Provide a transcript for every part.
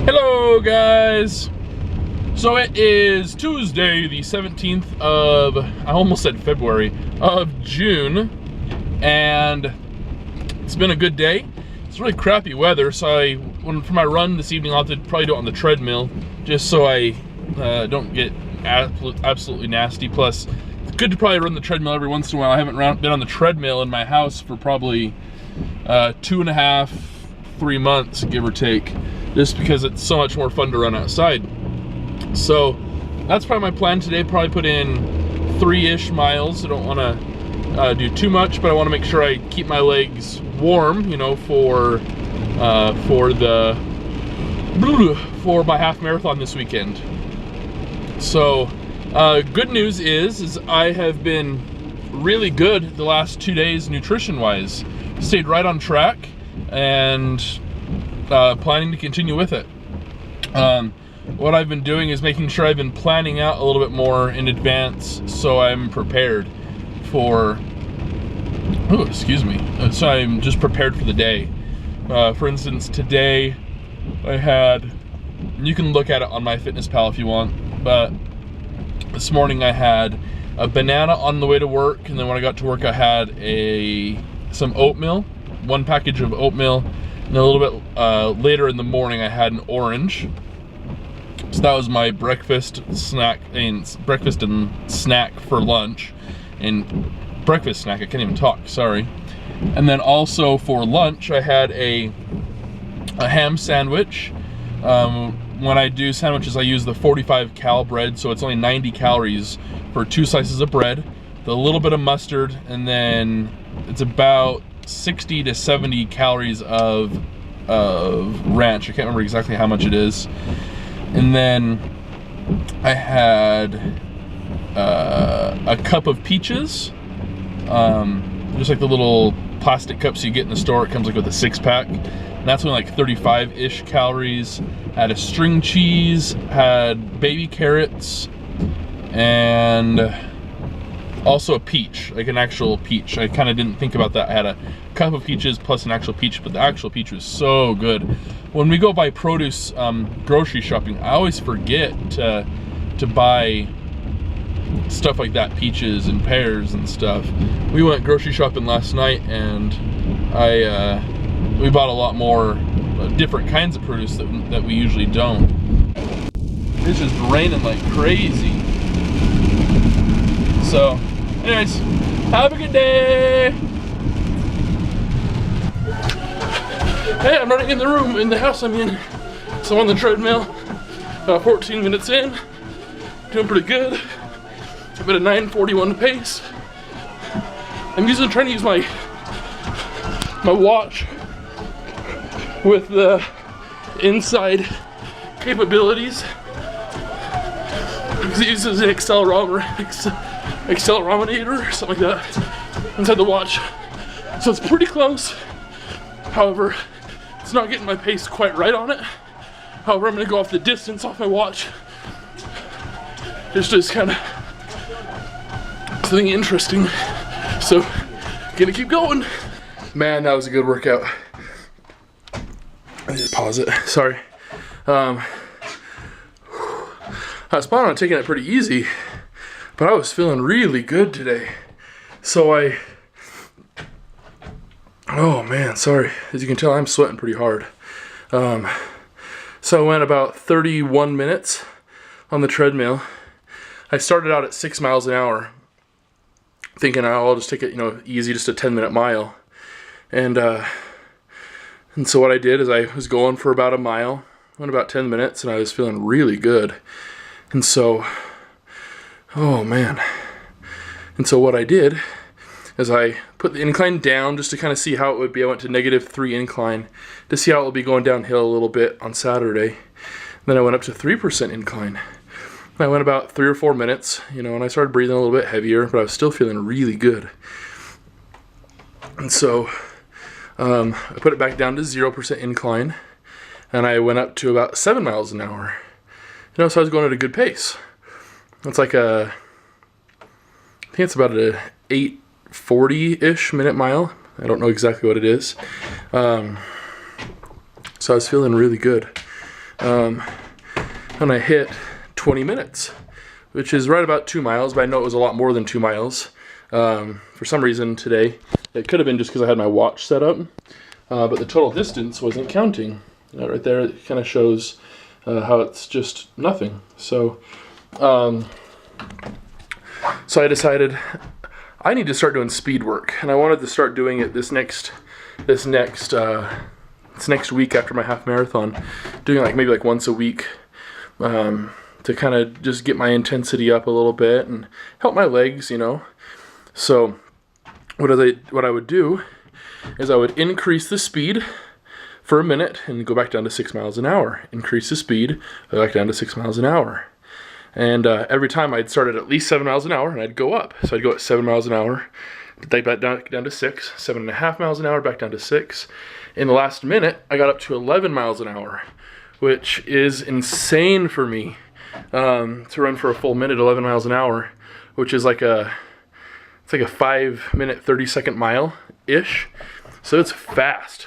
Hello guys! So it is Tuesday the 17th of, I almost said February, of June, and it's been a good day. It's really crappy weather, so for my run this evening I'll have to probably do it on the treadmill, just so I don't get absolutely nasty. Plus, it's good to probably run the treadmill every once in a while. I haven't been on the treadmill in my house for probably 2.5, 3 months, give or take, just because it's so much more fun to run outside. So that's probably my plan today. Probably put in 3-ish miles. I don't want to do too much, but I want to make sure I keep my legs warm, you know, for my half marathon this weekend. So good news is I have been really good the last 2 days nutrition wise. Stayed right on track and planning to continue with it. What I've been doing is making sure I've been planning out a little bit more in advance, so I'm prepared for, so I'm just prepared for the day. For instance, today I had, you can look at it on MyFitnessPal if you want, but this morning I had a banana on the way to work, and then when I got to work I had some oatmeal, 1 package of oatmeal, and a little bit later in the morning I had an orange. So that was my breakfast and snack for lunch, and breakfast snack, I can't even talk, sorry. And then also for lunch I had a ham sandwich. When I do sandwiches I use the 45 cal bread, so it's only 90 calories for 2 slices of bread, with a little bit of mustard, and then it's about 60 to 70 calories of ranch. I can't remember exactly how much it is. And then I had a cup of peaches, just like the little plastic cups you get in the store. It comes like with a 6-pack, and that's only like 35-ish calories. Had a string cheese, had baby carrots, and also a peach, like an actual peach. I kind of didn't think about that. I had a cup of peaches plus an actual peach, but the actual peach was so good. When we go buy produce grocery shopping, I always forget to buy stuff like that, peaches and pears and stuff. We went grocery shopping last night, and we bought a lot more different kinds of produce that we usually don't. It's just raining like crazy. So, anyways, have a good day. Hey, I'm running in the house I'm in. So I'm on the treadmill, about 14 minutes in, doing pretty good. I'm at a 9:41 pace. I'm trying to use my watch with the inside capabilities, because it uses an accelerometer or something like that inside the watch. So it's pretty close. However, it's not getting my pace quite right on it. However, I'm gonna go off the distance off my watch. Just kind of something interesting. So, gonna keep going. Man, that was a good workout. I need to pause it, sorry. I was planning on taking it pretty easy, but I was feeling really good today. So oh man, sorry. As you can tell, I'm sweating pretty hard. So I went about 31 minutes on the treadmill. I started out at 6 miles an hour, thinking I'll just take it, easy, just a 10-minute mile. And so what I did is I was going for about a mile, went about 10 minutes, and I was feeling really good. And so, oh man. And so what I did is I put the incline down just to kind of see how it would be. I went to -3 incline to see how it would be going downhill a little bit on Saturday. Then I went up to 3% incline. I went about 3 or 4 minutes, and I started breathing a little bit heavier, but I was still feeling really good. And so I put it back down to 0% incline, and I went up to about 7 miles an hour. So I was going at a good pace. It's like I think it's about a 8:40-ish minute mile. I don't know exactly what it is. So I was feeling really good. and I hit 20 minutes, which is right about 2 miles, but I know it was a lot more than 2 miles. For some reason today, it could have been just because I had my watch set up, but the total distance wasn't counting. Right there, it kind of shows how it's just nothing. So I decided I need to start doing speed work, and I wanted to start doing it this next week after my half marathon, doing maybe once a week, to kind of just get my intensity up a little bit and help my legs, you know. So what I would do is I would increase the speed for a minute and go back down to 6 miles an hour. Increase the speed, go back down to 6 miles an hour. And every time I'd start at least 7 miles an hour and I'd go up. So I'd go at 7 miles an hour, back down to 6, 7.5 miles an hour, back down to 6. In the last minute, I got up to 11 miles an hour, which is insane for me, to run for a full minute, 11 miles an hour, which is it's like a 5-minute, 30-second mile-ish. So it's fast.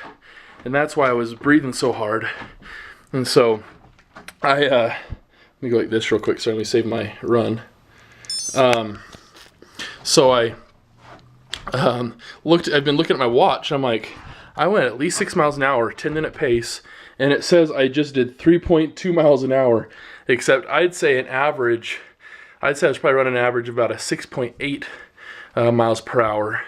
And that's why I was breathing so hard. And so let me go like this real quick so let me save my run. So I've been looking at my watch, and I'm like, I went at least 6 miles an hour, 10-minute pace, and it says I just did 3.2 miles an hour, except I'd say I was probably running an average of about a 6.8 miles per hour,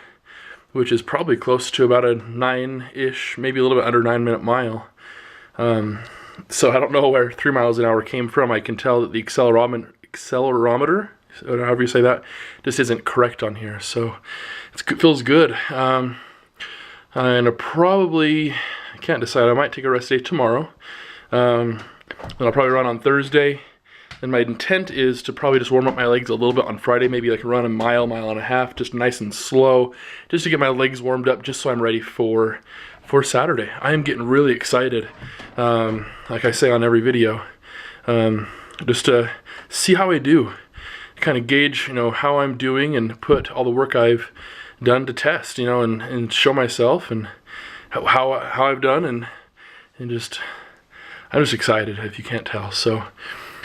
which is probably close to about a 9-ish, maybe a little bit under 9-minute mile. So I don't know where 3 miles an hour came from. I can tell that the accelerometer, or however you say that, just isn't correct on here. So it feels good. And I can't decide. I might take a rest day tomorrow. And I'll probably run on Thursday. And my intent is to probably just warm up my legs a little bit on Friday, maybe run a mile and a half, just nice and slow, just to get my legs warmed up, just so I'm ready for Saturday. I am getting really excited, like I say on every video, just to see how I do, kind of gauge, how I'm doing, and put all the work I've done to test, and show myself and how I've done, and I'm just excited, if you can't tell. So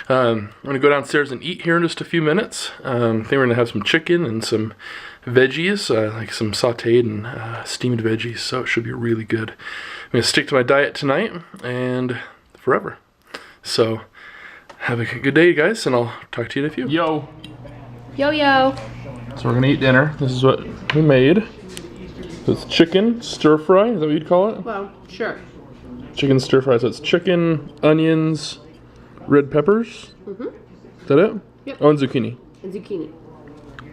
I'm gonna go downstairs and eat here in just a few minutes. I think we're gonna have some chicken and some veggies, like some sauteed and steamed veggies, so it should be really good. I'm gonna stick to my diet tonight and forever. So have a good day, guys, and I'll talk to you in a few. Yo. So we're gonna eat dinner. This is what we made. It's chicken stir fry. Is that what you'd call it? Well, sure. Chicken stir fry. So it's chicken, onions, red peppers. Is that it? Yep. Oh, and zucchini. And zucchini.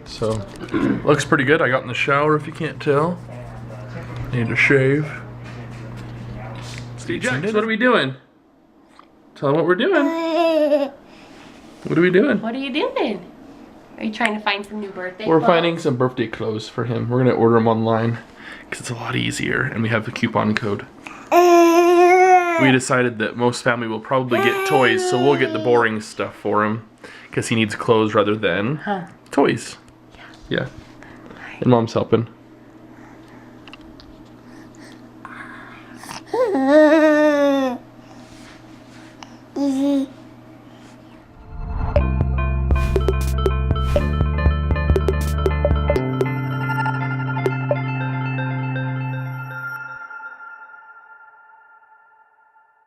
So, looks pretty good. I got in the shower, if you can't tell. Need to shave. Steve Jackson, what are we doing? Tell them what we're doing. What are we doing? What are you doing? Are you trying to find some new birthday We're clothes? finding some birthday clothes for him. We're gonna order them online because it's a lot easier, and we have the coupon code. We decided that most family will probably get toys, so we'll get the boring stuff for him because he needs clothes rather than toys. Yeah. And Mom's helping.